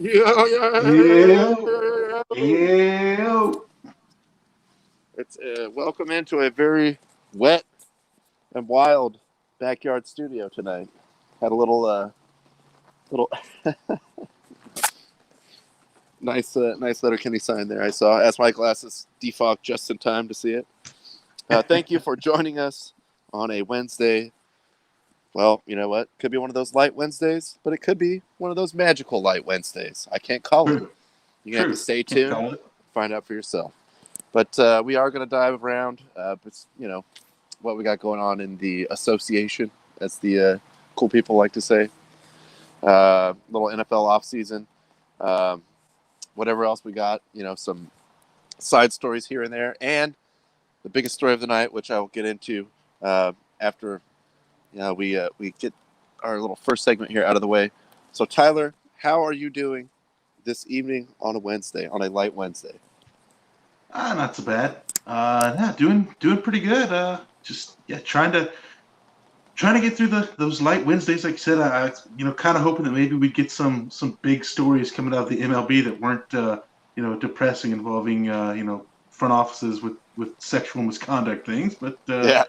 Yeah. It's welcome into a very wet and wild backyard studio tonight. Had a little nice Letterkenny sign there. I saw as my glasses defog just in time to see it. Thank you for joining us on a Wednesday. Well, you know what? Could be one of those light Wednesdays, but it could be one of those magical light Wednesdays. I can't call it. You're gonna have to stay tuned, find out for yourself. But we are going to dive around, what we got going on in the association, as the cool people like to say. Little NFL offseason. Whatever else we got, some side stories here and there. And the biggest story of the night, which I will get into after we get our little first segment here out of the way. So, Tyler, how are you doing this evening on a Wednesday, on a light Wednesday? Not so bad. Doing pretty good. Trying to get through those light Wednesdays. Like I said, I kind of hoping that maybe we'd get some big stories coming out of the MLB that weren't depressing, involving front offices with sexual misconduct things. But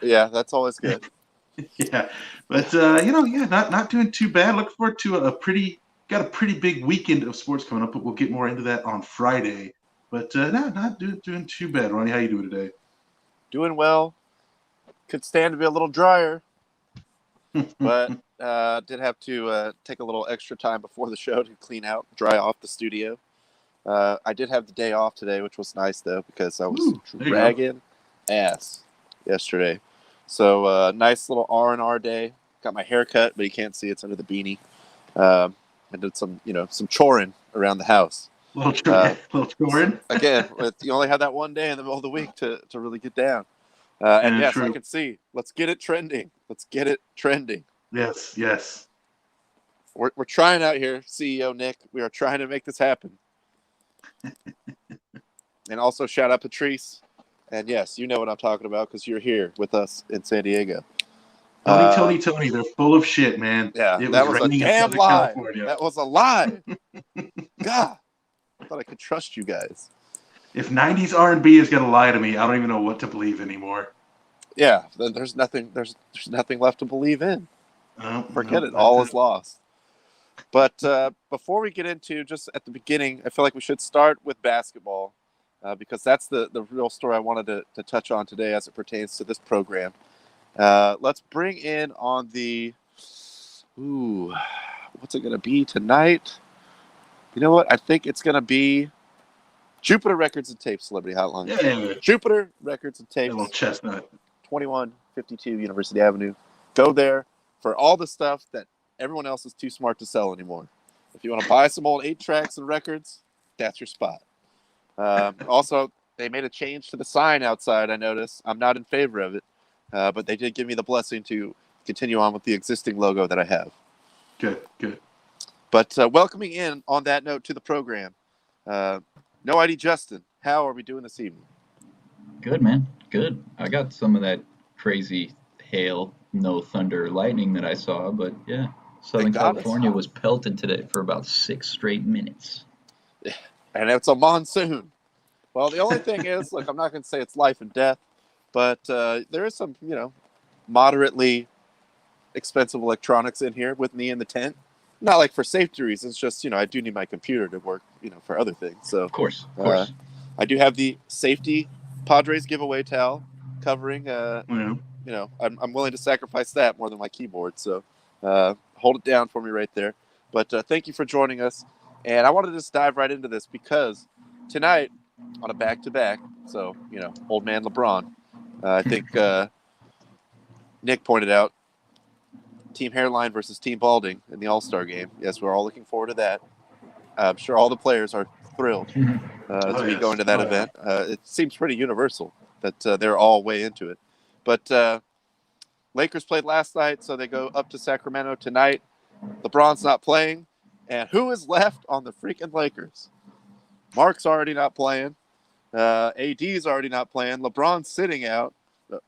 yeah, that's always good. Yeah, but not doing too bad. Looking forward to a pretty big weekend of sports coming up, but we'll get more into that on Friday. But not doing too bad. Ronnie, how you doing today? Doing well. Could stand to be a little drier, but did have to take a little extra time before the show to clean out, dry off the studio. I did have the day off today, which was nice, though, because I was dragging ass yesterday. So nice little R&R day. Got my hair cut, but you can't see it's under the beanie. I did some choring around the house. Little choring. Again, you only have that one day in the middle of the week to really get down. And yes, true. I can see. Let's get it trending. Yes. We're trying out here, CEO Nick. We are trying to make this happen. And also shout out Patrice. And yes, you know what I'm talking about because you're here with us in San Diego. Tony, they're full of shit, man. Yeah, that was a damn lie. That was a lie. God, I thought I could trust you guys. If 90s R&B is gonna lie to me, I don't even know what to believe anymore. Yeah, then there's nothing left to believe in. Forget it. All is lost. But before we get into, just at the beginning, I feel like we should start with basketball because that's the real story I wanted to touch on today as it pertains to this program. Let's bring in on what's it going to be tonight? You know what? I think it's going to be Jupiter Records and Tapes Celebrity Hotline. Yeah. Jupiter Records and Tapes. A little chestnut. 2152 University Avenue. Go there for all the stuff that everyone else is too smart to sell anymore. If you want to buy some old 8-tracks and records, that's your spot. Also, they made a change to the sign outside, I noticed. I'm not in favor of it, but they did give me the blessing to continue on with the existing logo that I have. Good. But welcoming in on that note to the program, No ID Justin, how are we doing this evening? Good, man. Good. I got some of that crazy hail, no thunder, lightning that I saw, but yeah, Southern California was pelted today for about 6 straight minutes. Yeah, and it's a monsoon. Well, the only thing is, look, I'm not going to say it's life and death, but there is some, moderately expensive electronics in here with me in the tent. Not like for safety reasons, just, I do need my computer to work, for other things. So Of course. I do have the safety Padres giveaway towel covering. I'm willing to sacrifice that more than my keyboard. So hold it down for me right there. But thank you for joining us. And I wanted to just dive right into this because tonight on a back-to-back, so, old man LeBron, I think Nick pointed out, Team Hairline versus Team Balding in the All-Star game. Yes, we're all looking forward to that. I'm sure all the players are thrilled to be going to that event. It seems pretty universal that they're all way into it. But Lakers played last night, so they go up to Sacramento tonight. LeBron's not playing. And who is left on the freaking Lakers? Mark's already not playing. AD's already not playing. LeBron's sitting out.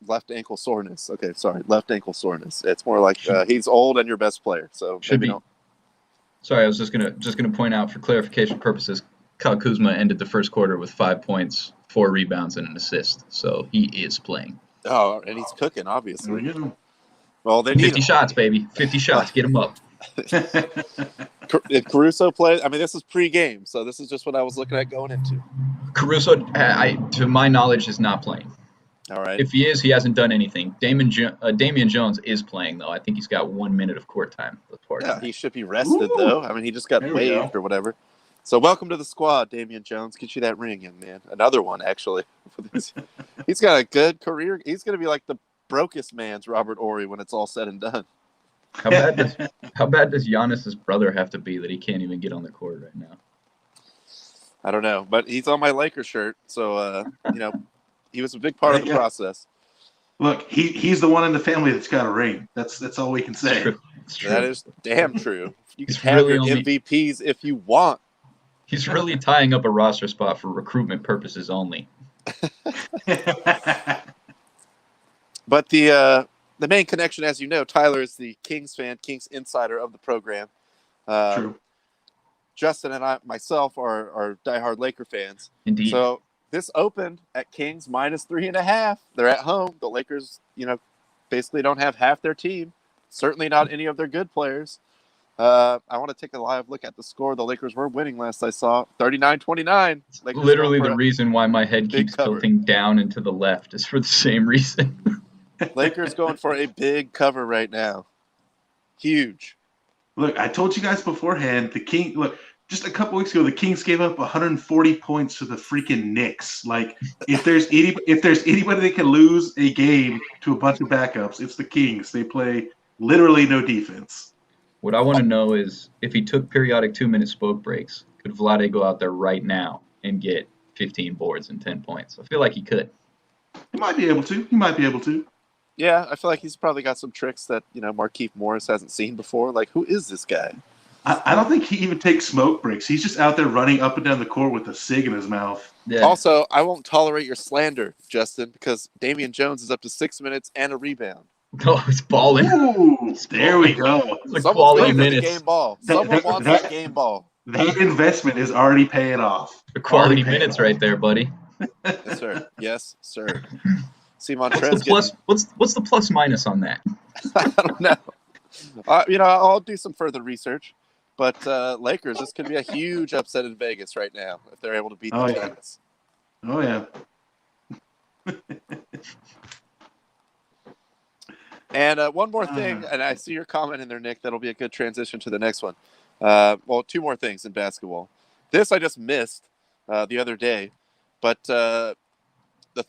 Left ankle soreness. Okay, sorry. Left ankle soreness. It's more like he's old and your best player. So maybe don't. Sorry, I was just gonna point out for clarification purposes, Kyle Kuzma ended the first quarter with 5 points, 4 rebounds, and an assist. So he is playing. Oh, and he's cooking, obviously. There we go. Well, they need 50 shots, baby. 50 shots. Get him up. Did Caruso play? I mean, this is pre-game, so this is just what I was looking at going into. Caruso, to my knowledge, is not playing. All right. If he is, he hasn't done anything. Damian Jones is playing, though. I think he's got 1 minute of court time. Yeah, he should be rested, though. I mean, he just got waived or whatever. So welcome to the squad, Damian Jones. Get you that ring, young man. Another one, actually. He's got a good career. He's going to be like the brokest man's Robert Horry when it's all said and done. How bad does Giannis's brother have to be that he can't even get on the court right now? I don't know, but he's on my Lakers shirt, so he was a big part of the process. Look, he's the one in the family that's got a ring. That's all we can say. It's true. That is damn true. You can have your MVPs if you want. He's really tying up a roster spot for recruitment purposes only. But the main connection, as you know, Tyler is the Kings fan, Kings insider of the program. True. Justin and myself are diehard Laker fans. Indeed. So this opened at Kings -3.5. They're at home. The Lakers, basically don't have half their team. Certainly not any of their good players. I want to take a live look at the score. The Lakers were winning last I saw, 39-29. Literally the reason why my head keeps tilting down and to the left is for the same reason. Lakers going for a big cover right now. Huge. Look, I told you guys beforehand, just a couple weeks ago, the Kings gave up 140 points to the freaking Knicks. Like, if there's anybody that can lose a game to a bunch of backups, it's the Kings. They play literally no defense. What I want to know is, if he took periodic 2-minute smoke breaks, could Vlade go out there right now and get 15 boards and 10 points? I feel like he could. He might be able to. Yeah, I feel like he's probably got some tricks that, Markieff Morris hasn't seen before. Like, who is this guy? I don't think he even takes smoke breaks. He's just out there running up and down the court with a cig in his mouth. Yeah. Also, I won't tolerate your slander, Justin, because Damian Jones is up to 6 minutes and a rebound. Oh, he's balling. Ooh, there we go. Someone's minutes. The game ball. Someone wants that game ball. That investment is already paying off. The quality minutes right there, buddy. Yes, sir. Yes, sir. See, what's the plus minus on that? I don't know. I'll do some further research. But Lakers, this could be a huge upset in Vegas right now if they're able to beat the Giants. Oh, yeah. And one more thing, and I see your comment in there, Nick. That'll be a good transition to the next one. Well, 2 more things in basketball. This I just missed the other day, but the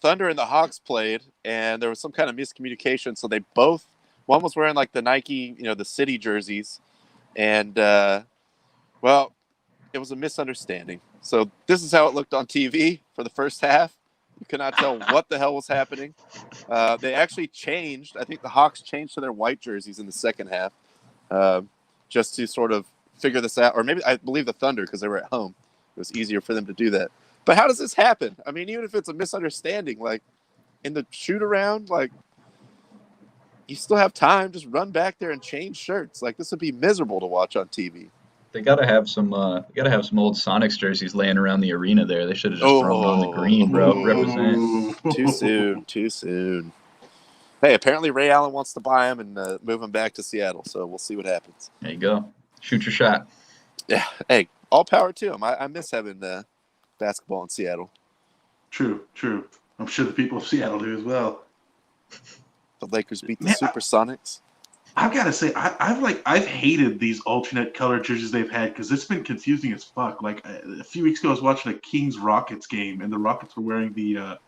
Thunder and the Hawks played, and there was some kind of miscommunication. So they both, one was wearing like the Nike, the city jerseys, and it was a misunderstanding. So this is how it looked on TV for the first half. You could not tell what the hell was happening. They actually changed. I think the Hawks changed to their white jerseys in the second half just to sort of figure this out. Or maybe I believe the Thunder, because they were at home. It was easier for them to do that. But how does this happen? I mean, even if it's a misunderstanding, like in the shoot around, like you still have time. Just run back there and change shirts. Like this would be miserable to watch on TV. They gotta have some old Sonics jerseys laying around the arena there. They should have just thrown on the green, bro. Represent. Too soon. Hey, apparently Ray Allen wants to buy him and move him back to Seattle. So we'll see what happens. There you go. Shoot your shot. Yeah. Hey, all power to him. I miss having basketball in Seattle. True. I'm sure the people of Seattle do as well. The Lakers beat the Supersonics. I've got to say, I've hated these alternate color jerseys they've had because it's been confusing as fuck. Like a few weeks ago, I was watching a Kings Rockets game, and the Rockets were wearing the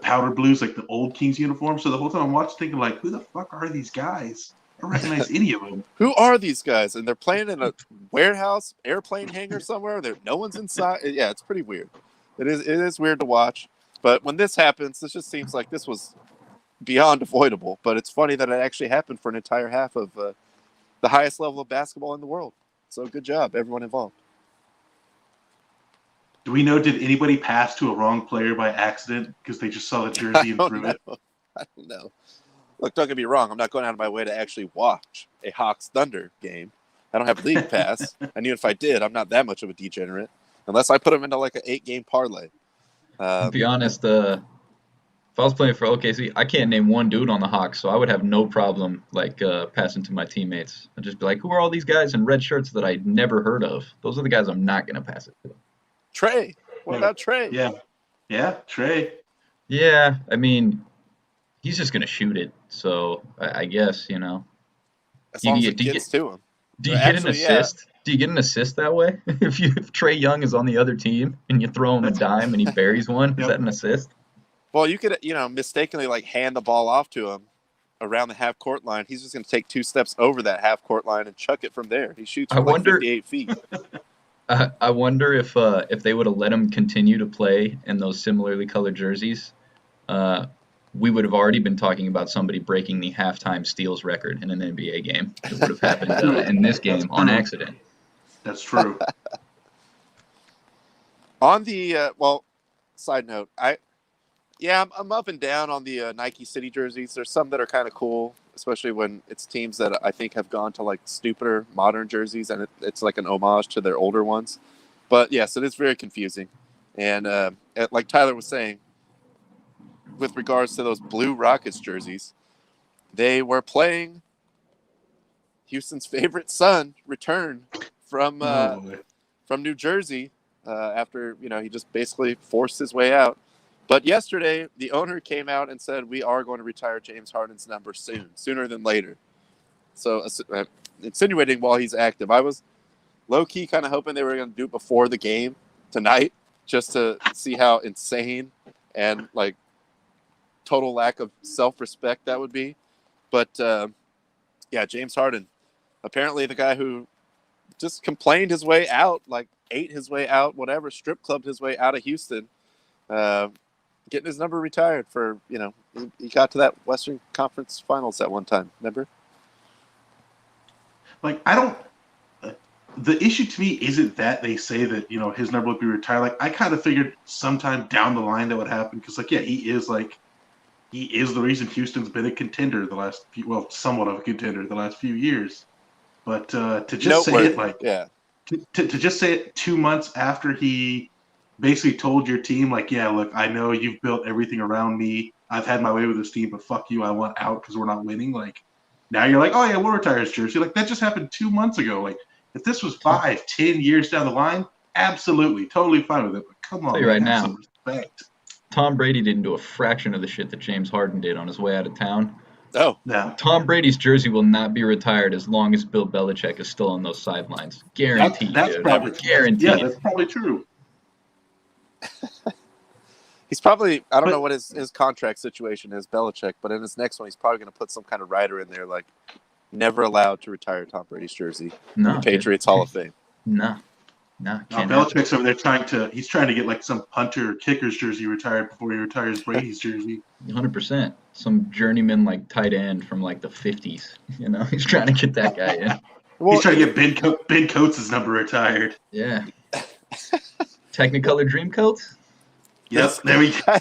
powder blues, like the old Kings uniform. So the whole time I'm watching, thinking like, who the fuck are these guys? I don't recognize any of them. Who are these guys? And they're playing in a warehouse, airplane hangar somewhere. No one's inside. Yeah, it's pretty weird. It is weird to watch. But when this happens, this just seems like this was beyond avoidable. But it's funny that it actually happened for an entire half of the highest level of basketball in the world. So good job, everyone involved. Do we know, did anybody pass to a wrong player by accident because they just saw the jersey and threw it? I don't know. Look, don't get me wrong. I'm not going out of my way to actually watch a Hawks Thunder game. I don't have league pass. And even if I did, I'm not that much of a degenerate unless I put him into like an 8-game parlay. To be honest, if I was playing for OKC, I can't name one dude on the Hawks, so I would have no problem like passing to my teammates. I'd just be like, who are all these guys in red shirts that I'd never heard of? Those are the guys I'm not going to pass it to. Trey. What about Trey? Yeah, Trey. Yeah, I mean, he's just going to shoot it, so I guess, As long as it gets to him. Do you get an assist? Yeah. Do you get an assist that way? If Trey Young is on the other team and you throw him a dime and he buries one, is that an assist? Well, you could, mistakenly like hand the ball off to him around the half court line. He's just going to take 2 steps over that half court line and chuck it from there. He shoots from 58 feet. I wonder if they would have let him continue to play in those similarly colored jerseys, we would have already been talking about somebody breaking the halftime steals record in an NBA game. It would have happened in this game on accident. That's true. On the side note, I'm up and down on the Nike City jerseys. There's some that are kind of cool, especially when it's teams that I think have gone to like stupider modern jerseys, and it's like an homage to their older ones. But yes, it is very confusing. And like Tyler was saying, with regards to those Blue Rockets jerseys, they were playing Houston's favorite son return from New Jersey after he just basically forced his way out. But yesterday, the owner came out and said, we are going to retire James Harden's number sooner than later. So insinuating while he's active. I was low-key kind of hoping they were going to do it before the game tonight, just to see how insane and like total lack of self-respect that would be. But James Harden, apparently the guy who just complained his way out, like ate his way out, whatever, strip clubbed his way out of Houston, getting his number retired for, he got to that Western Conference Finals at one time, remember? Like, the issue to me isn't that they say that, his number would be retired. Like, I kind of figured sometime down the line that would happen because, he is the reason Houston's been a contender somewhat of a contender the last few years. But to just say it, to just say it 2 months after he basically told your team, look, I know you've built everything around me. I've had my way with this team, but fuck you, I want out because we're not winning. Now you're like, oh yeah, we'll retire his jersey. That just happened 2 months ago. If this was 5-10 years down the line, absolutely, totally fine with it. But come on, right now, some respect. Tom Brady didn't do a fraction of the shit that James Harden did on his way out of town. Oh, no. Tom Brady's jersey will not be retired as long as Bill Belichick is still on those sidelines. Guaranteed, that's dude. Probably, guaranteed. Yeah, that's probably true. He's probably, I don't know what his contract situation is, Belichick, but in his next one, he's probably going to put some kind of rider in there, never allowed to retire Tom Brady's jersey in the Patriots Hall of Fame. No, Belichick's over there trying to get some punter or kicker's jersey retired before he retires Brady's jersey. 100%. Some journeyman tight end from the 50s. He's trying to get that guy in. Well, he's trying to get Ben Coates' number retired. Yeah. Technicolor Dream Coats? Yes, there we go.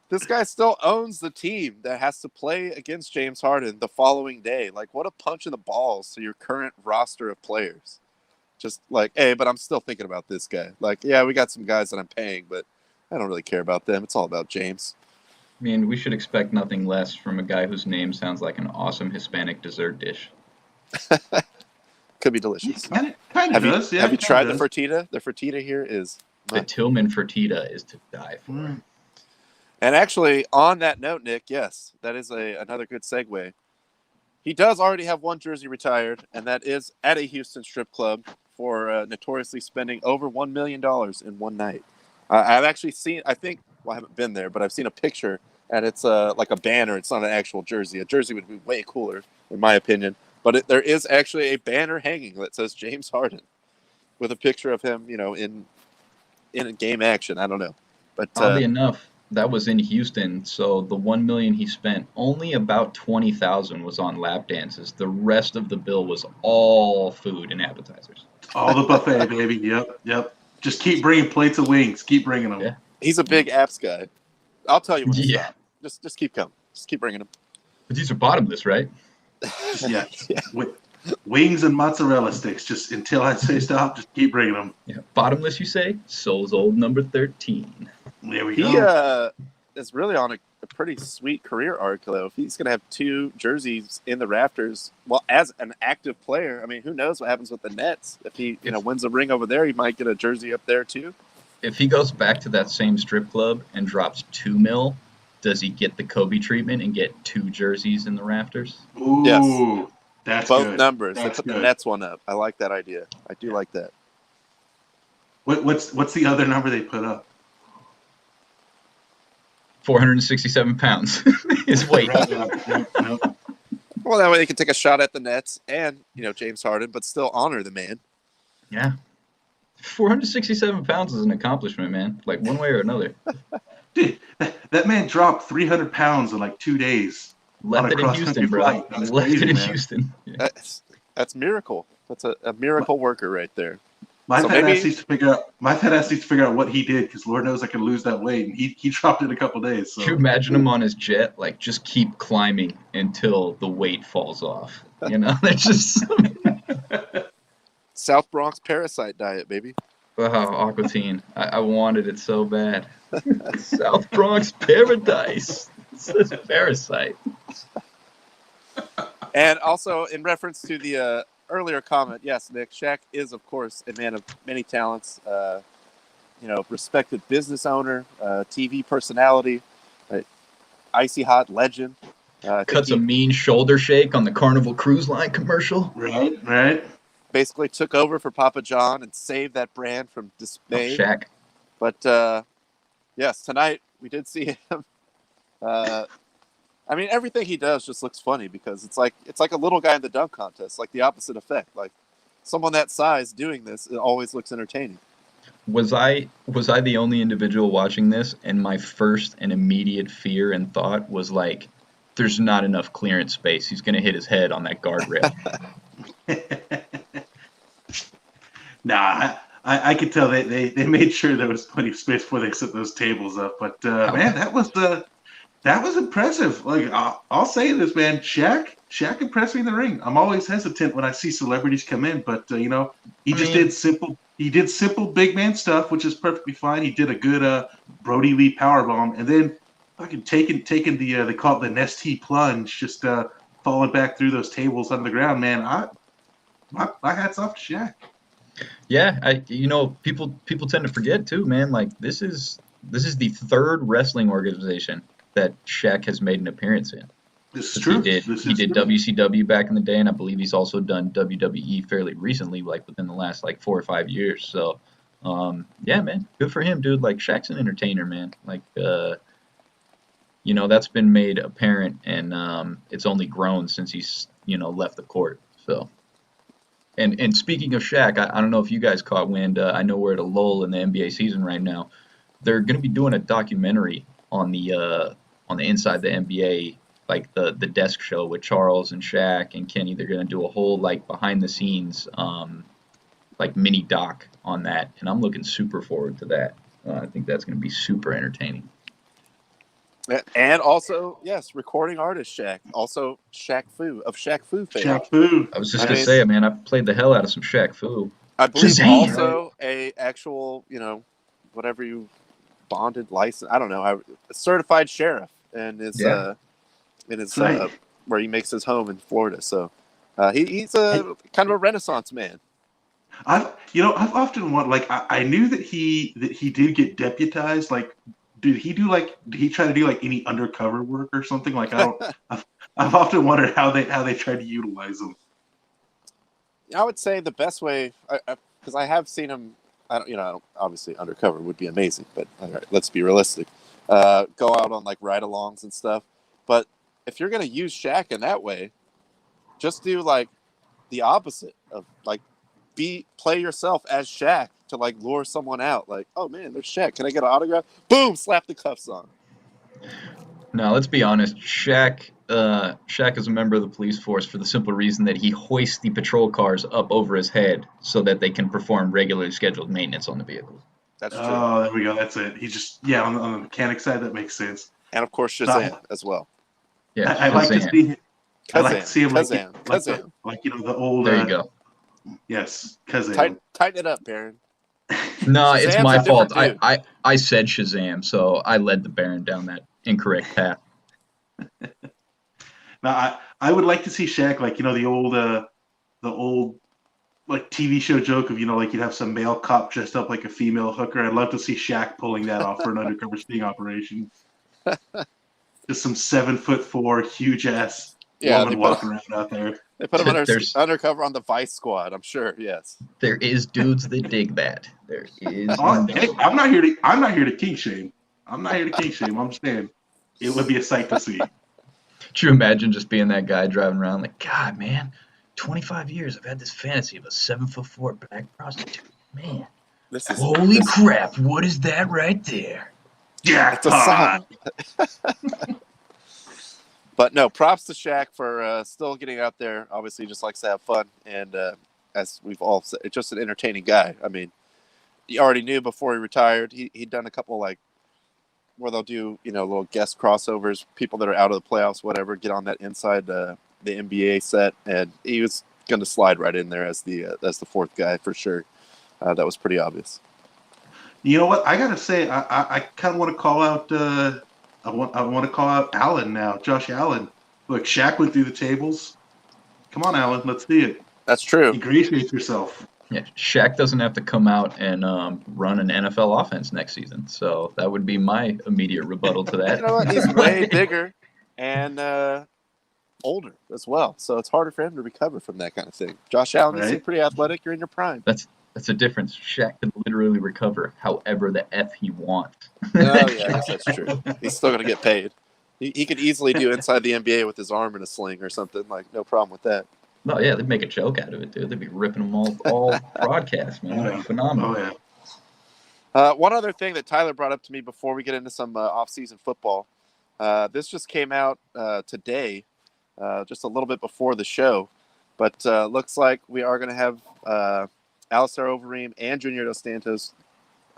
This guy still owns the team that has to play against James Harden the following day. What a punch in the balls to your current roster of players. Just hey, but I'm still thinking about this guy. We got some guys that I'm paying, but I don't really care about them. It's all about James. I mean, we should expect nothing less from a guy whose name sounds like an awesome Hispanic dessert dish. Could be delicious. Kind of does. Have you tried the fertita? The fertita here is... The Tillman fertita is to die for. And actually, on that note, Nick, yes, that is another good segue. He does already have one jersey retired, and that is at a Houston strip club for notoriously spending over $1 million in one night. I've actually seen, I haven't been there, but I've seen a picture, and it's like a banner. It's not an actual jersey. A jersey would be way cooler, in my opinion. But there is actually a banner hanging that says James Harden with a picture of him, in a game action. I don't know. But oddly enough, that was in Houston, so the $1 million he spent, only about $20,000 was on lap dances. The rest of the bill was all food and appetizers. All the buffet, baby. Yep. Just keep bringing plates of wings. Keep bringing them. Yeah. He's a big apps guy. I'll tell you when to stop. Just keep coming. Just keep bringing them. But these are bottomless, right? Yeah, with wings and mozzarella sticks. Just until I say stop, just keep bringing them. Yeah. Bottomless, you say? Soul's old number 13. There we He go. is really on a pretty sweet career arc, though. If he's going to have 2 jerseys in the rafters, well, as an active player, I mean, who knows what happens with the Nets? If he wins a ring over there, he might get a jersey up there too. If he goes back to that same strip club and drops $2 million, does he get the Kobe treatment and get 2 jerseys in the rafters? Ooh, yes. That's both good. numbers. That's they put good. the Nets one up. I like that idea. I do like that. What's the other number they put up? 467 pounds. His weight. No. Well, that way they can take a shot at the Nets and James Harden, but still honor the man. Yeah. 467 pounds is an accomplishment, man. Like one way or another. Dude, that man dropped 300 pounds in like 2 days. Left it in Houston, bro. Left it in Houston. Yeah. That's miracle. That's a miracle worker right there. My fat ass needs to figure out what he did, because Lord knows I can lose that weight, and he dropped it in a couple days. So. Can you imagine him on his jet, like just keep climbing until the weight falls off? That's just South Bronx parasite diet, baby. Wow, Aqua Teen. I wanted it so bad. South Bronx paradise. It says parasite. And also, in reference to the earlier comment, yes, Nick, Shaq is, of course, a man of many talents. Respected business owner, TV personality, icy hot legend. Cuts a mean shoulder shake on the Carnival Cruise Line commercial. Right. Basically took over for Papa John and saved that brand from dismay. Shaq. But, yes, tonight we did see him. I mean, everything he does just looks funny, because it's like a little guy in the dunk contest, like the opposite effect. Like someone that size doing this, it always looks entertaining. Was I the only individual watching this, and my first and immediate fear and thought was like, there's not enough clearance space. He's going to hit his head on that guardrail. Nah, I could tell they made sure there was plenty of space before they set those tables up. But man, that was impressive. Like I'll say this, man, Shaq impressed me in the ring. I'm always hesitant when I see celebrities come in, but he did simple big man stuff, which is perfectly fine. He did a good Brody Lee powerbomb, and then fucking taking the they call it the Nestea plunge, just falling back through those tables on the ground. Man, my hats off to Shaq. Yeah, people tend to forget too, man. Like this is the 3rd wrestling organization that Shaq has made an appearance in. This is true. He did WCW back in the day, and I believe he's also done WWE fairly recently, like within the last 4 or 5 years. So, yeah, man, good for him, dude. Like Shaq's an entertainer, man. Like, that's been made apparent, and it's only grown since he's left the court. So. And speaking of Shaq, I don't know if you guys caught wind. I know we're at a lull in the NBA season right now. They're going to be doing a documentary on the inside the NBA, like the desk show with Charles and Shaq and Kenny. They're going to do a whole behind the scenes mini doc on that, and I'm looking super forward to that. I think that's going to be super entertaining. And also, yes, recording artist Shaq. Also, Shaq Fu of Shaq Fu fame. Shaq Fu. I was just going to say, man, I played the hell out of some Shaq Fu. I believe also a actual, whatever you bonded license. I don't know. A certified sheriff in his where he makes his home in Florida. So he's a kind of a Renaissance man. I've often wondered. I knew that he did get deputized. Did he try to do any undercover work or something? I've often wondered how they tried to utilize him. I would say the best way, because I have seen him. Obviously undercover would be amazing, but all right, let's be realistic. Go out on ride-alongs and stuff. But if you're gonna use Shaq in that way, just do the opposite of play yourself as Shaq to lure someone out. Oh man, there's Shaq. Can I get an autograph? Boom! Slap the cuffs on. No, let's be honest. Shaq is a member of the police force for the simple reason that he hoists the patrol cars up over his head so that they can perform regularly scheduled maintenance on the vehicles. That's true. Oh, there we go. That's it. He just on the mechanic side, that makes sense. And of course Shazam as well. Yeah, I like to see. I like to see him Kazam. like the old. There you go. Yes, Kazam. Tighten it up, Baron. No, it's Shazam's my a fault. different dude. I said Shazam, so I led the Baron down that incorrect path. Now I would like to see Shaq like the old like TV show joke of like you'd have some male cop dressed up like a female hooker. I'd love to see Shaq pulling that off for an undercover sting operation. Just some 7'4" huge ass woman walking around out there. They put him undercover on the Vice Squad. I'm sure. Yes. There is dudes that dig that. There is. Hey, I'm not here to kink shame. I'm just saying it would be a sight to see. Could you imagine just being that guy driving around like, God, man, 25 years I've had this fantasy of a 7'4" black prostitute. Man, holy crap! What is that right there? Yeah, it's a song. But no, props to Shaq for still getting out there. Obviously, just likes to have fun, and as we've all said, it's just an entertaining guy. I mean, you already knew before he retired. He'd done a couple like where they'll do little guest crossovers, people that are out of the playoffs, whatever, get on that inside the NBA set, and he was going to slide right in there as the fourth guy for sure. That was pretty obvious. You know what? I gotta say, I kind of want to call out. I want to call out Allen now, Josh Allen. Look, Shaq went through the tables. Come on, Allen, let's see it. That's true. Ingratiate yourself. Yeah, Shaq doesn't have to come out and run an NFL offense next season, so that would be my immediate rebuttal to that. You know what? He's way bigger and older as well, so it's harder for him to recover from that kind of thing. Josh Allen, you seem pretty athletic. You're in your prime. That's a difference. Shaq can literally recover however the F he wants. Oh, yeah, I guess that's true. He's still going to get paid. He could easily do inside the NBA with his arm in a sling or something. Like, no problem with that. No, yeah, they'd make a joke out of it, dude. They'd be ripping them all broadcast, man. Oh, yeah. Phenomenal. Oh, yeah. One other thing that Tyler brought up to me before we get into some off-season football. This just came out today, just a little bit before the show. But looks like we are going to have Alistair Overeem and Junior Dos Santos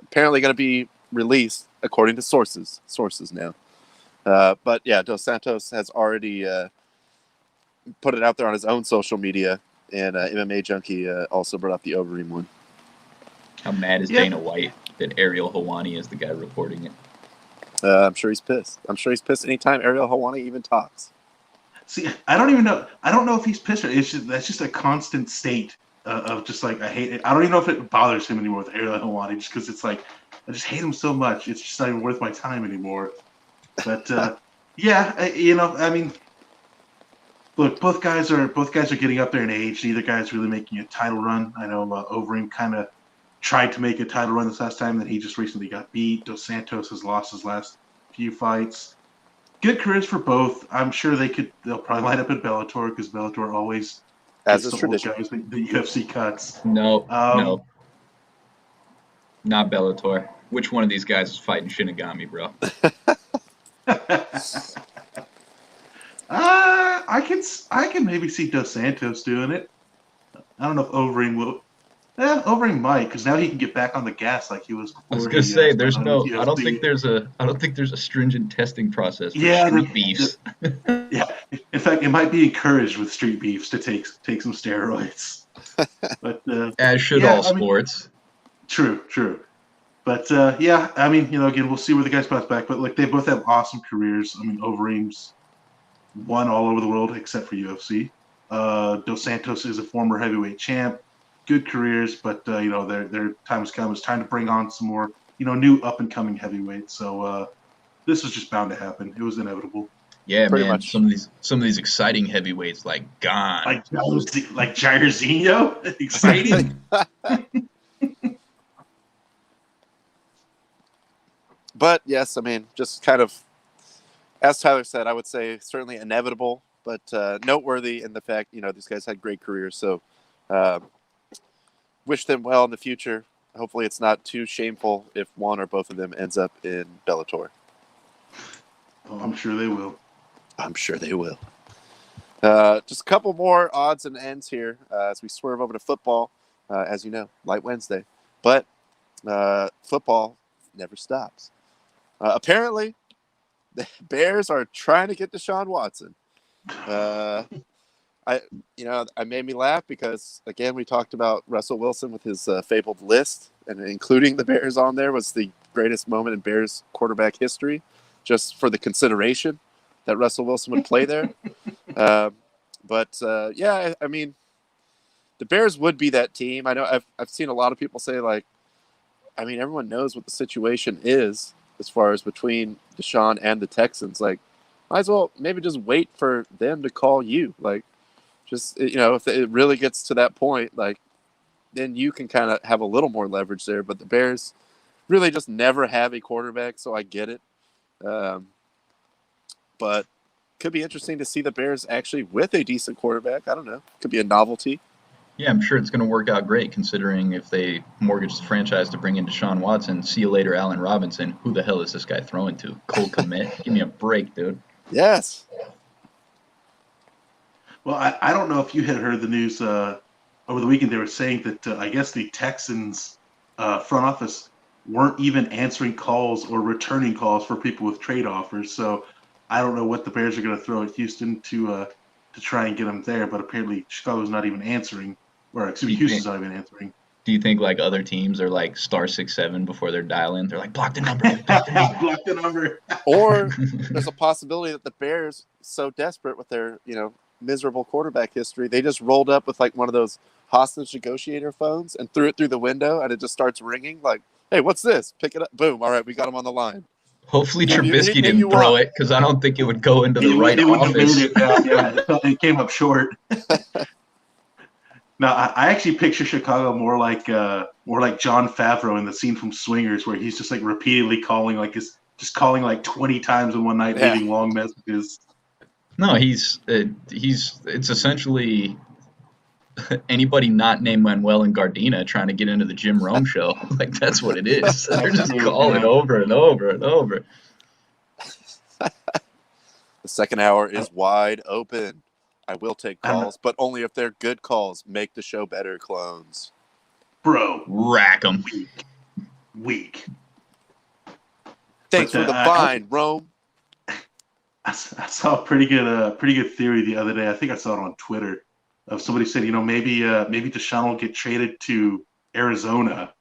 apparently going to be released according to sources now. But yeah, Dos Santos has already put it out there on his own social media, and MMA Junkie also brought up the Overeem one. How mad is Dana White that Ariel Helwani is the guy reporting it? I'm sure he's pissed. I'm sure he's pissed anytime Ariel Helwani even talks. See, I don't even know. I don't know if he's pissed. That's just a constant state of just like I hate it. I don't even know if it bothers him anymore with Ariel Helwani, just because it's like I just hate him so much. It's just not even worth my time anymore. But yeah, I mean, look, both guys are getting up there in age. Neither guy's really making a title run. I know Overeem kind of tried to make a title run this last time, then he just recently got beat. Dos Santos has lost his last few fights. Good careers for both. I'm sure they'll probably line up at Bellator because Bellator always as is tradition. Guys, the UFC cuts. No, not Bellator. Which one of these guys is fighting Shinigami, bro? I can maybe see Dos Santos doing it. I don't know if Overeem will. Yeah, Overeem might, because now he can get back on the gas like he was before. I was gonna say, there's no. I don't think there's a stringent testing process for street beefs. Yeah, in fact, it might be encouraged with street beefs to take some steroids. But as should all sports. True. But yeah, I mean, again, we'll see where the guys bounce back. But like, they both have awesome careers. I mean, Overeem's won all over the world except for UFC. Dos Santos is a former heavyweight champ. Good careers, but their time has come. It's time to bring on some more, new up and coming heavyweights. So this was just bound to happen. It was inevitable. Yeah, pretty much. Some of these exciting heavyweights like gone. Like Jairzinho, exciting. But yes, I mean, just kind of, as Tyler said, I would say certainly inevitable, but noteworthy in the fact, these guys had great careers. So wish them well in the future. Hopefully it's not too shameful if one or both of them ends up in Bellator. Oh, I'm sure they will. Just a couple more odds and ends here as we swerve over to football. As you know, Light Wednesday. But football never stops. Apparently, the Bears are trying to get Deshaun Watson. I made me laugh because, again, we talked about Russell Wilson with his fabled list, and including the Bears on there was the greatest moment in Bears quarterback history, just for the consideration that Russell Wilson would play there. I mean, the Bears would be that team. I know I've seen a lot of people say, like, I mean, everyone knows what the situation is as far as between Deshaun and the Texans. Like, might as well maybe just wait for them to call you. Like, just, if it really gets to that point, like, then you can kind of have a little more leverage there. But the Bears really just never have a quarterback, so I get it. But could be interesting to see the Bears actually with a decent quarterback. I don't know. Could be a novelty. Yeah, I'm sure it's going to work out great considering if they mortgage the franchise to bring in Deshaun Watson. See you later, Allen Robinson. Who the hell is this guy throwing to? Cole Kmet? Give me a break, dude. Yes. Well, I don't know if you had heard the news over the weekend. They were saying that I guess the Texans front office weren't even answering calls or returning calls for people with trade offers. So I don't know what the Bears are going to throw at Houston to try and get them there. But apparently Chicago's not even answering. Or excuse me, Houston's not even answering. Do you think like other teams are like *67 before they're dialing? They're like, block the number, block the number. Block the number. Or there's a possibility that the Bears, so desperate with their, miserable quarterback history, they just rolled up with like one of those hostage negotiator phones and threw it through the window, and it just starts ringing like, hey, what's this? Pick it up. Boom. All right, we got him on the line. Hopefully Trubisky didn't throw it, because I don't think it would go into the right office. It came up short. No, I actually picture Chicago more like Jon Favreau in the scene from Swingers, where he's just like repeatedly calling, just calling like 20 times in one night, leaving long messages. No, it's essentially anybody not named Manuel and Gardena trying to get into the Jim Rome show. Like, that's what it is. They're just calling over and over and over. The second hour is wide open. I will take calls, but only if they're good calls. Make the show better, clones. Bro. Rack them. Weak. Thanks for the fine, Rome. I saw a pretty good theory the other day. I think I saw it on Twitter. Of somebody said, maybe Deshaun will get traded to Arizona,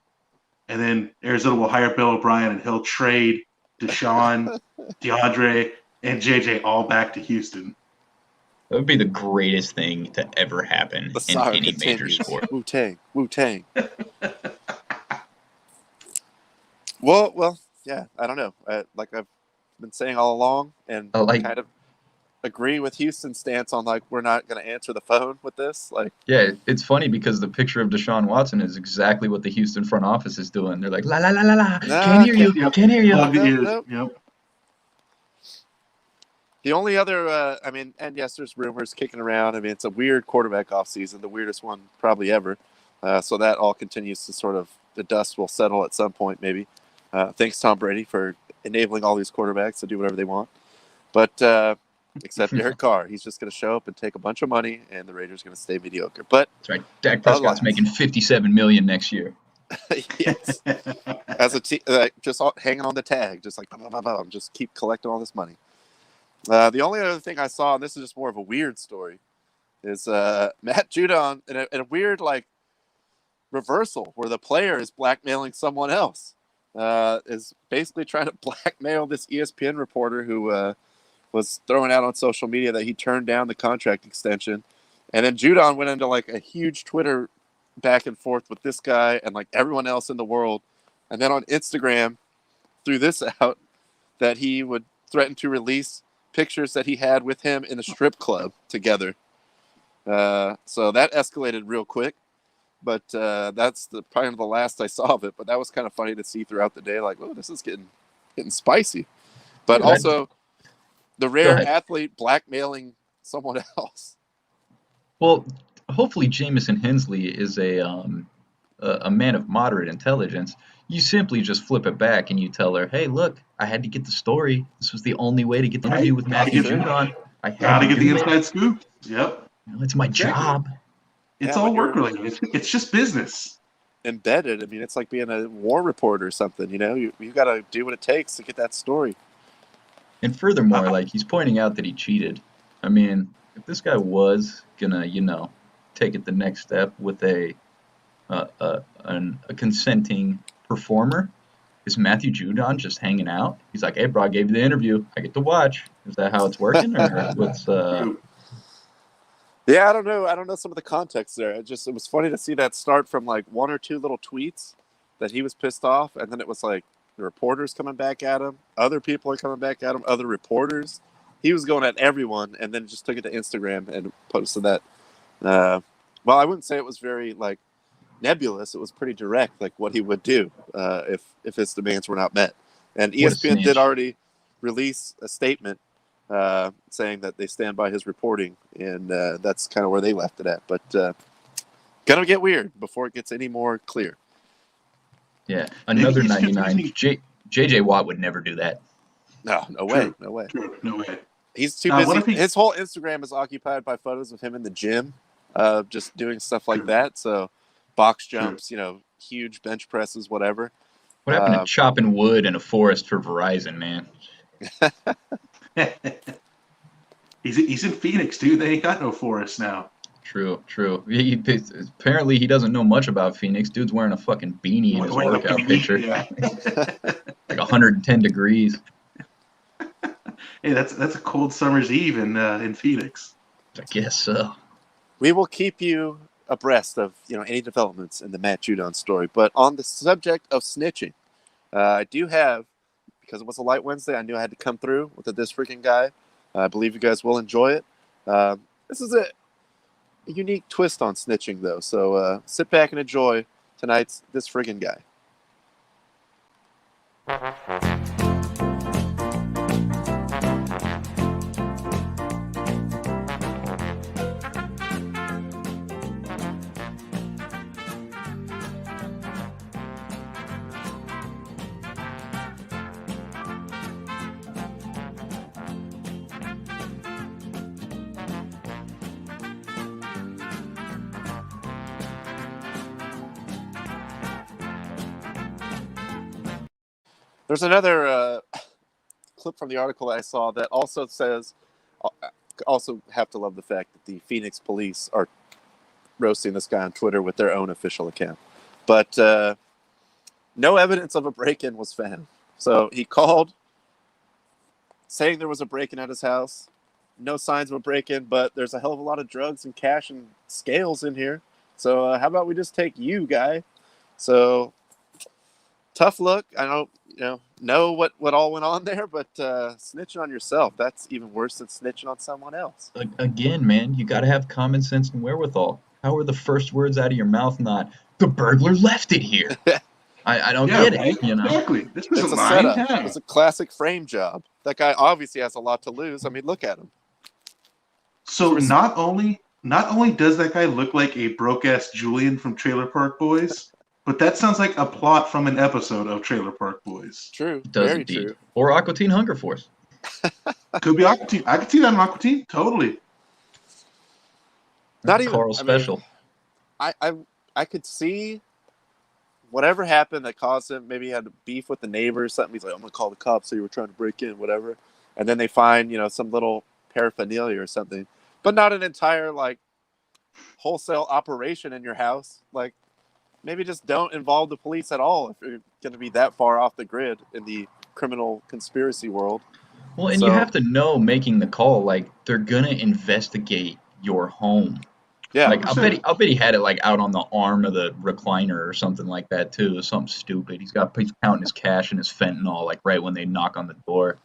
and then Arizona will hire Bill O'Brien, and he'll trade Deshaun, DeAndre, and JJ all back to Houston. That would be the greatest thing to ever happen in any major sport. Wu-Tang. Well, yeah, I don't know. Like I've been saying all along, and kind of agree with Houston's stance on, like, we're not going to answer the phone with this. Like, yeah, it's funny because the picture of Deshaun Watson is exactly what the Houston front office is doing. They're like, la la la la la, can't hear you. Nope. Yep. The only other, and yes, there's rumors kicking around. I mean, it's a weird quarterback offseason, the weirdest one probably ever. So that all continues to sort of, the dust will settle at some point, maybe. Thanks, Tom Brady, for enabling all these quarterbacks to do whatever they want. But except Derek Carr, he's just going to show up and take a bunch of money, and the Raiders are going to stay mediocre. But that's right. Dak Prescott's making $57 million next year. Yes, as a team, just hanging on the tag, just like just keep collecting all this money. The only other thing I saw, and this is just more of a weird story, is Matt Judon in a weird reversal where the player is blackmailing someone else. Is basically trying to blackmail this ESPN reporter who was throwing out on social media that he turned down the contract extension. And then Judon went into a huge Twitter back and forth with this guy and everyone else in the world. And then on Instagram threw this out that he would threaten to release pictures that he had with him in a strip club together. So that escalated real quick. But that's probably the last I saw of it. But that was kind of funny to see throughout the day. Oh, this is getting spicy. But also the rare athlete blackmailing someone else. Well, hopefully Jamison Hensley is a man of moderate intelligence. You simply just flip it back and you tell her, hey, look, I had to get the story. This was the only way to get the interview with Matthew Judon. I had to get the inside scoop. Yep. It's my job. It's all work related. It's just business. Embedded. I mean, it's like being a war reporter or something. You got to do what it takes to get that story. And furthermore, he's pointing out that he cheated. I mean, if this guy was gonna, take it the next step with a consenting performer, is Matthew Judon just hanging out? He's like, "Hey, bro, I gave you the interview. I get to watch." Is that how it's working, or what's? Yeah, I don't know. I don't know some of the context there. It was funny to see that start from like one or two little tweets that he was pissed off, and then it was like the reporters coming back at him, other people are coming back at him, other reporters. He was going at everyone, and then just took it to Instagram and posted that. Well, I wouldn't say it was very like nebulous. It was pretty direct, like what he would do if his demands were not met. And ESPN did already release a statement saying that they stand by his reporting, and that's kind of where they left it at. But gonna get weird before it gets any more clear. Yeah, another 99. JJ Watt would never do that. No way. No way. True. No way. He's too busy. His whole Instagram is occupied by photos of him in the gym, just doing stuff like that. So box jumps, huge bench presses, whatever. What happened to chopping wood in a forest for Verizon, man? He's in Phoenix, dude. They ain't got no forest now. True. Apparently, he doesn't know much about Phoenix. Dude's wearing a fucking beanie in his workout picture. Yeah. Like 110 degrees. Hey, that's a cold summer's eve in Phoenix. I guess so. We will keep you abreast of any developments in the Matt Judon story. But on the subject of snitching, I do have, because it was a light Wednesday, I knew I had to come through with This Freaking Guy. I believe you guys will enjoy it. This is a unique twist on snitching, though. So sit back and enjoy tonight's This Freaking Guy. There's another clip from the article that I saw that also says, also have to love the fact that the Phoenix police are roasting this guy on Twitter with their own official account. But no evidence of a break-in was found. So he called saying there was a break-in at his house. No signs of a break-in, but there's a hell of a lot of drugs and cash and scales in here. So how about we just take you, guy? So tough look. I don't know what all went on there, but snitching on yourself, that's even worse than snitching on someone else. Again, man, you got to have common sense and wherewithal. How are the first words out of your mouth not, "The burglar left it here"? I don't get it. Exactly. This is a setup. Yeah. It's a classic frame job. That guy obviously has a lot to lose. I mean, look at him. So not only does that guy look like a broke-ass Julian from Trailer Park Boys, but that sounds like a plot from an episode of Trailer Park Boys. True. It does very indeed. True. Or Aqua Teen Hunger Force. Could be Aqua Teen. I could see that in Aqua Teen. Totally. Not even Carl Special. I could see whatever happened that caused him. Maybe he had beef with the neighbor or something. He's like, "I'm gonna call the cops. So you were trying to break in, whatever." And then they find some little paraphernalia or something, but not an entire wholesale operation in your house. Maybe just don't involve the police at all if you're going to be that far off the grid in the criminal conspiracy world. Well, and you have to know, making the call, they're going to investigate your home. Yeah. I'll bet he had it out on the arm of the recliner or something like that too. Something stupid. He's counting his cash and his fentanyl right when they knock on the door.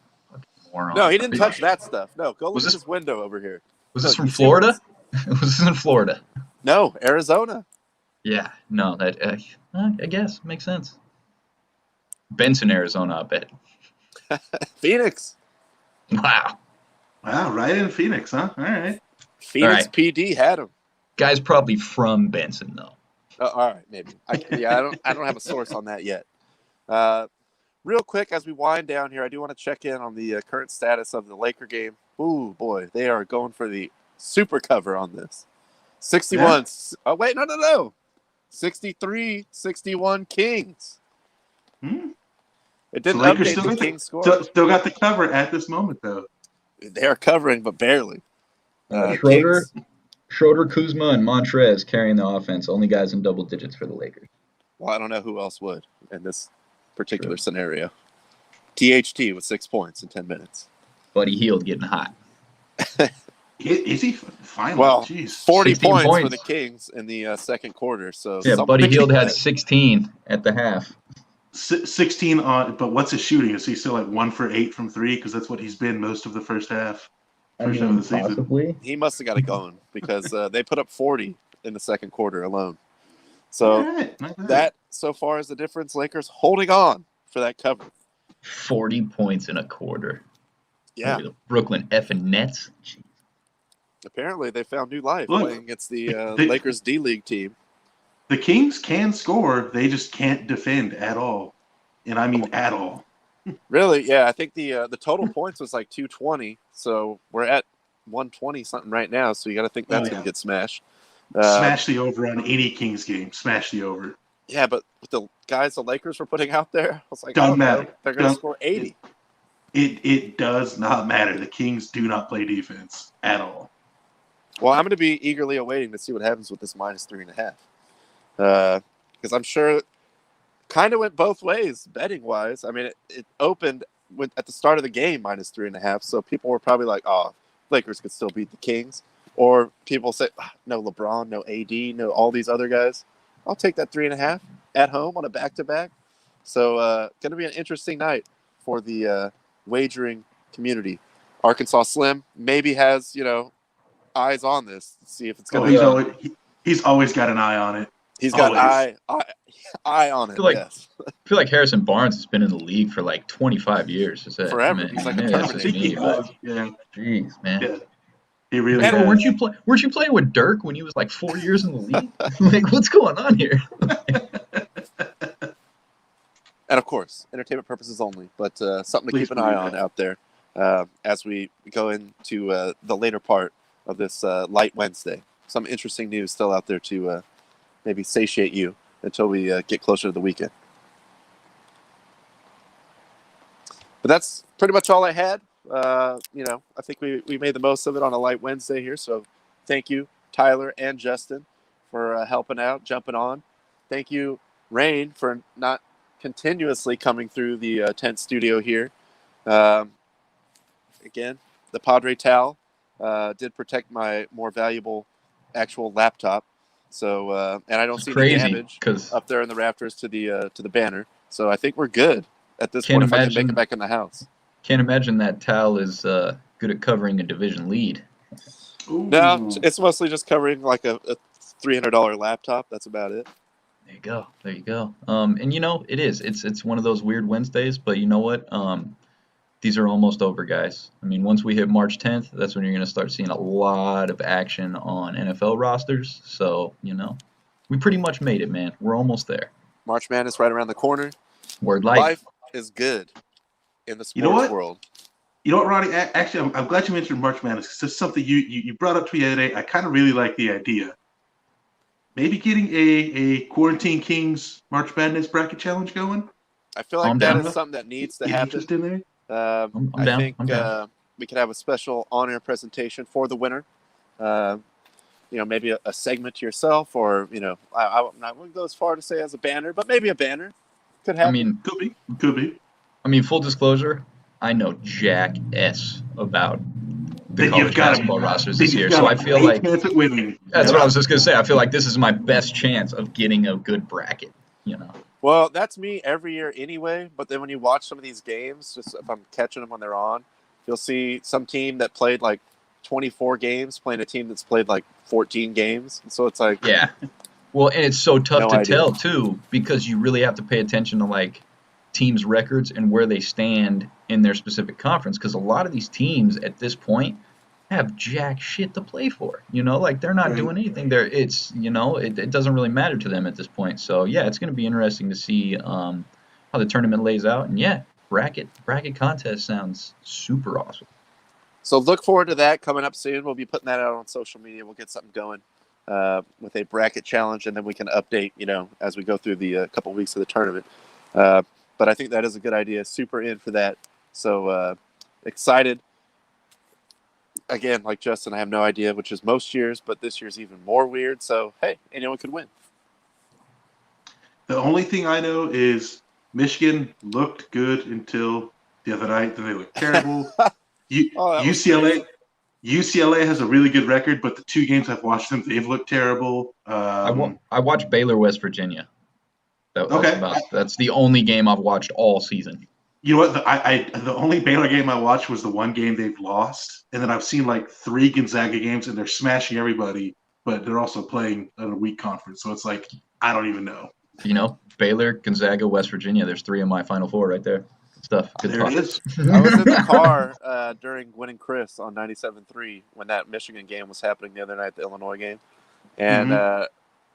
No, he didn't touch that stuff. No, go look at this window over here. Was this from Florida? Was this in Florida? No, Arizona. Yeah, no, that I guess makes sense. Benson, Arizona, I bet. Phoenix. Wow, right in Phoenix, huh? All right. Phoenix PD had him. Guy's probably from Benson, though. All right, maybe. I don't have a source on that yet. Real quick, as we wind down here, I do want to check in on the current status of the Laker game. Ooh, boy, they are going for the super cover on this. 61. Yeah. Oh, wait, no. 63-61 Kings. It didn't update the Kings score. Still got the cover at this moment, though. They are covering, but barely. Schroeder, Kuzma, and Montrez carrying the offense. Only guys in double digits for the Lakers. Well, I don't know who else would in this particular scenario. THT with 6 points in 10 minutes. Buddy Hield getting hot. Is he finally? Well, jeez. 40 points for the Kings in the second quarter. So yeah, Buddy Hield had 16 at the half. 16 on, but what's his shooting? Is he still like 1 for 8 from 3? Because that's what he's been most of the first half. First half of the season. Possibly. He must have got it going because they put up 40 in the second quarter alone. So that so far is the difference. Lakers holding on for that cover. 40 points in a quarter. Yeah. The Brooklyn effing Nets. Jeez. Apparently they found new life playing against the Lakers D-League team. The Kings can score. They just can't defend at all. And I mean at all. Really? Yeah, I think the total points was like 220. So we're at 120 something right now. So you got to think that's going to get smashed. Smash the over on any Kings game. Smash the over. Yeah, but with the guys the Lakers were putting out there, I was like, doesn't matter. They're going to score 80. It does not matter. The Kings do not play defense at all. Well, I'm going to be eagerly awaiting to see what happens with this -3.5. Because I'm sure kind of went both ways betting wise. I mean, it opened at the start of the game -3.5, so people were probably like, "Oh, Lakers could still beat the Kings," or people say, "No LeBron, no AD, no all these other guys. I'll take that 3.5 at home on a back-to-back." So, going to be an interesting night for the wagering community. Arkansas Slim maybe has eyes on this. See if it's going to. He's always got an eye on it. He's got an eye on it. I feel like Harrison Barnes has been in the league for like 25 years. Is that forever? Man, he's like a Terminator. Yeah. Jeez, man. Yeah. He really. Weren't you playing with Dirk when he was like 4 years in the league? Like, what's going on here? And of course, entertainment purposes only, but something to keep an eye on out there as we go into the later part of this Light Wednesday. Some interesting news still out there to maybe satiate you until we get closer to the weekend. But that's pretty much all I had. I think we made the most of it on a Light Wednesday here. So thank you, Tyler and Justin, for helping out, jumping on. Thank you, Rain, for not continuously coming through the tent studio here. Again, the Padre towel did protect my more valuable actual laptop. So and I don't see any damage up there in the rafters to the banner. So I think we're good at this point if I can make it back in the house. Can't imagine that towel is good at covering a division lead. Ooh. No, it's mostly just covering like a $300 laptop. That's about it. There you go. And it is. It's one of those weird Wednesdays, but you know what? These are almost over, guys. I mean, once we hit March 10th, that's when you're going to start seeing a lot of action on NFL rosters. So, we pretty much made it, man. We're almost there. March Madness right around the corner. Word life. Life is good in the sports world. You know what, Ronnie? Actually, I'm glad you mentioned March Madness because it's something you brought up to me the other day. I kind of really like the idea. Maybe getting a Quarantine Kings March Madness bracket challenge going. I feel like that is something that needs to happen. Interest in there? I'm down. We could have a special honor presentation for the winner. Maybe a segment to yourself, or I wouldn't go as far to say as a banner, but maybe a banner could happen. I mean, could be. I mean, full disclosure, I know jack S about the college basketball rosters this year, so I feel like that's what I was just gonna say. I feel like this is my best chance of getting a good bracket. Well, that's me every year anyway. But then when you watch some of these games, just if I'm catching them when they're on, you'll see some team that played like 24 games playing a team that's played like 14 games. And so it's like, yeah. Well, and it's so tough to tell too, because you really have to pay attention to like teams' records and where they stand in their specific conference. Because a lot of these teams at this point have jack shit to play for. Like they're not doing anything. It doesn't really matter to them at this point. So yeah, it's going to be interesting to see how the tournament lays out. And yeah, bracket contest sounds super awesome. So look forward to that coming up soon. We'll be putting that out on social media. We'll get something going with a bracket challenge, and then we can update, as we go through the couple weeks of the tournament. But I think that is a good idea. Super in for that. So excited. again, like Justin, I have no idea, which is most years, but this year's even more weird. So, hey, anyone could win. The only thing I know is Michigan looked good until the other night. Then they looked terrible. UCLA has a really good record, but the 2 games I've watched them, they've looked terrible. I watched Baylor, West Virginia. That's the only game I've watched all season. You know what? The only Baylor game I watched was the one game they've lost, and then I've seen like 3 Gonzaga games, and they're smashing everybody, but they're also playing at a weak conference. So it's like I don't even know. Baylor, Gonzaga, West Virginia. There's 3 in my Final Four right there. Good stuff. Good there talk. It is. I was in the car during Winning Chris on 97.3 when that Michigan game was happening the other night, the Illinois game, and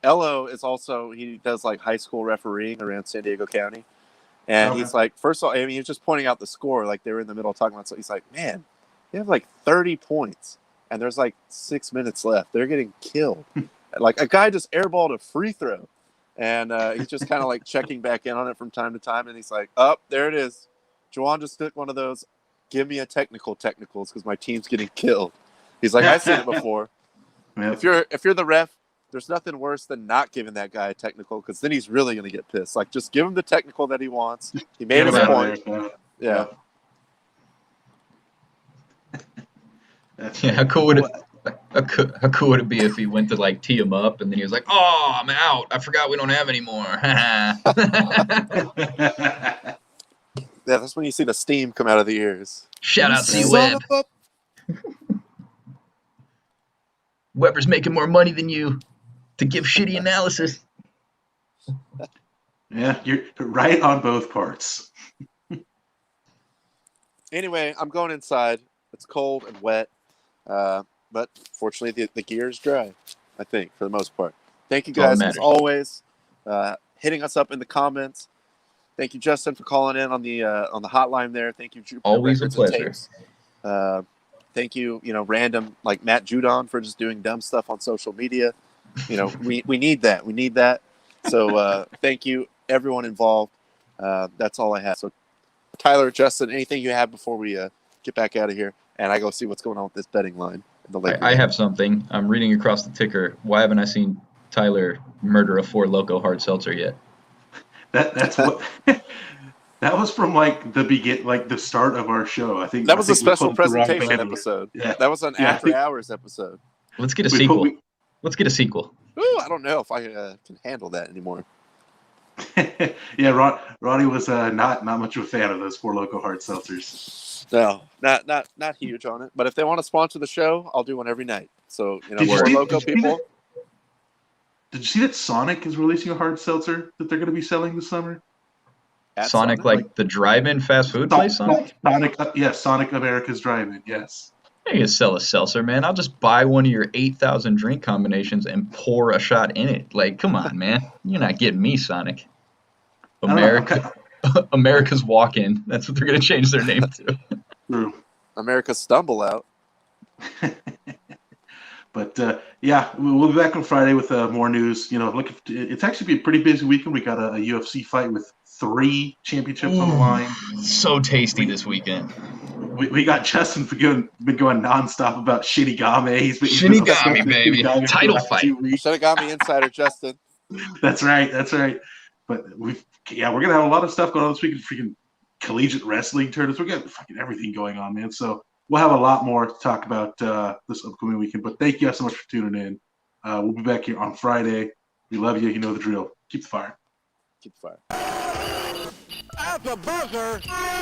Ello is also, he does like high school refereeing around San Diego County. And he's like, first of all, he was just pointing out the score, like they were in the middle of talking about. So he's like, man, you have like 30 points and there's like 6 minutes left. They're getting killed. Like a guy just airballed a free throw. And he's just kind of like checking back in on it from time to time. And he's like, there it is. Judon just took one of those, give me a technicals because my team's getting killed. He's like, I've seen it before. Yep. If you're the ref, there's nothing worse than not giving that guy a technical, because then he's really going to get pissed. Like, just give him the technical that he wants. He made his point. Yeah. How cool would it be if he went to like tee him up and then he was like, "Oh, I'm out. I forgot we don't have any more." Yeah, that's when you see the steam come out of the ears. Shout out to Webb. Weber's making more money than you to give shitty analysis. Yeah, you're right on both parts. Anyway, I'm going inside. It's cold and wet, but fortunately the gear is dry, I think, for the most part. Thank you guys, as always, hitting us up in the comments. Thank you, Justin, for calling in on the hotline there. Thank you, Jupiter always Records a pleasure. Thank you, random like Matt Judon for just doing dumb stuff on social media. We need that. We need that. So thank you, everyone involved. That's all I have. So Tyler, Justin, anything you have before we get back out of here and I go see what's going on with this betting line? I have something. I'm reading across the ticker. Why haven't I seen Tyler murder a 4 Loko hard seltzer yet? That's what. That was from the start of our show. I think a special presentation episode. Yeah. That was an after hours episode. Let's get a sequel. Let's get a sequel. Ooh, I don't know if I can handle that anymore. Yeah, Ronnie was not much of a fan of those 4 Loko hard seltzers. No, not huge on it. But if they want to sponsor the show, I'll do one every night. So 4 Loko people. Did you see that Sonic is releasing a hard seltzer that they're going to be selling this summer? Sonic, like the drive-in fast food place? Sonic, Sonic America's drive-in. Yes. You can sell a seltzer, man. I'll just buy one of your 8,000 drink combinations and pour a shot in it. Like, come on, man. You're not getting me, Sonic. America's Walk-In. That's what they're going to change their name to. True. America's Stumble Out. But, we'll be back on Friday with more news. It's actually been a pretty busy weekend. We got a UFC fight with 3 championships on the line. So tasty this weekend. We got Justin been going nonstop about Shinigami. Shinigami, baby. Title fight. Shinigami Insider, Justin. That's right. But we're going to have a lot of stuff going on this weekend. Freaking collegiate wrestling tournaments. We got fucking everything going on, man. So we'll have a lot more to talk about this upcoming weekend. But thank you guys so much for tuning in. We'll be back here on Friday. We love you. You know the drill. Keep the fire. Keep the fire. At the buzzer.